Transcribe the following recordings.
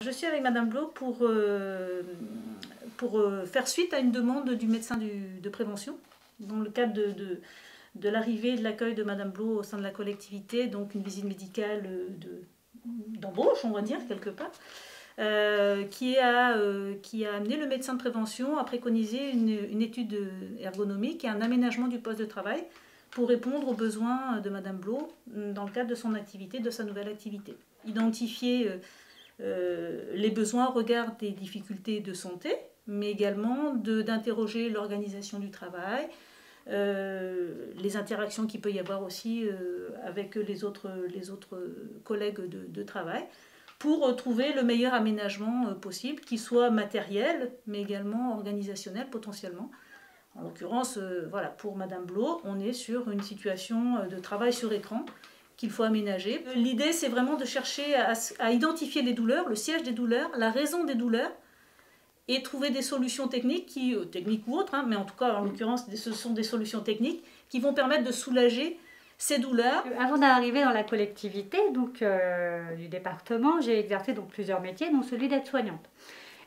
Je suis avec Madame Blo pour faire suite à une demande du médecin de prévention dans le cadre de l'arrivée et de l'accueil de Madame Blo au sein de la collectivité, donc une visite médicale d'embauche, on va dire, quelque part, qui a amené le médecin de prévention à préconiser une étude ergonomique et un aménagement du poste de travail pour répondre aux besoins de Madame Blo dans le cadre de son activité, de sa nouvelle activité. Identifier les besoins au regard des difficultés de santé, mais également d'interroger l'organisation du travail, les interactions qu'il peut y avoir aussi avec les autres collègues de travail, pour trouver le meilleur aménagement possible, qui soit matériel, mais également organisationnel potentiellement. En l'occurrence, voilà, pour Madame Blo, on est sur une situation de travail sur écran qu'il faut aménager. L'idée, c'est vraiment de chercher à identifier les douleurs, le siège des douleurs, la raison des douleurs, et trouver des solutions techniques, techniques ou autres, hein, mais en tout cas, en l'occurrence, ce sont des solutions techniques qui vont permettre de soulager ces douleurs. Avant d'arriver dans la collectivité du département, j'ai exercé plusieurs métiers, dont celui d'aide-soignante.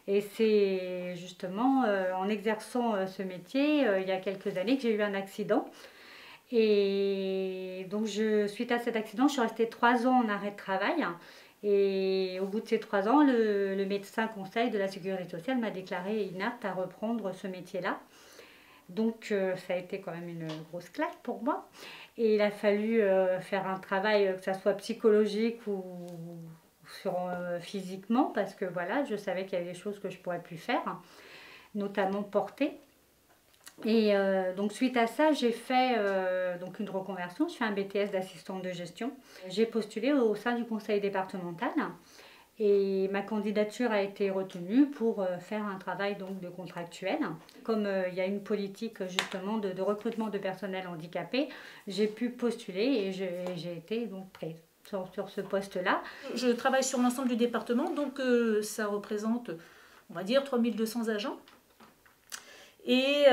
Et c'est justement en exerçant ce métier, il y a quelques années, que j'ai eu un accident. Et donc, suite à cet accident, je suis restée 3 ans en arrêt de travail. Et au bout de ces 3 ans, le médecin conseil de la sécurité sociale m'a déclaré inapte à reprendre ce métier-là. Donc, ça a été quand même une grosse claque pour moi. Et il a fallu faire un travail, que ce soit psychologique ou physiquement, parce que voilà, je savais qu'il y avait des choses que je ne pourrais plus faire, notamment porter. Et donc suite à ça, j'ai fait une reconversion, je fais un BTS d'assistante de gestion. J'ai postulé au sein du conseil départemental et ma candidature a été retenue pour faire un travail de contractuel. Comme il y a une politique justement de recrutement de personnel handicapé, j'ai pu postuler et j'ai été donc prise sur ce poste-là. Je travaille sur l'ensemble du département, donc ça représente, on va dire, 3200 agents. Et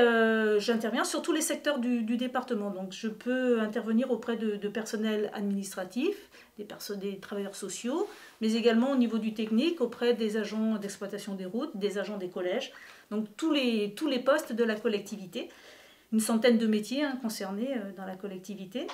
j'interviens sur tous les secteurs du département. Donc je peux intervenir auprès de personnel administratif, des travailleurs sociaux, mais également au niveau du technique, auprès des agents d'exploitation des routes, des agents des collèges. Donc tous les postes de la collectivité. Une centaine de métiers concernés dans la collectivité.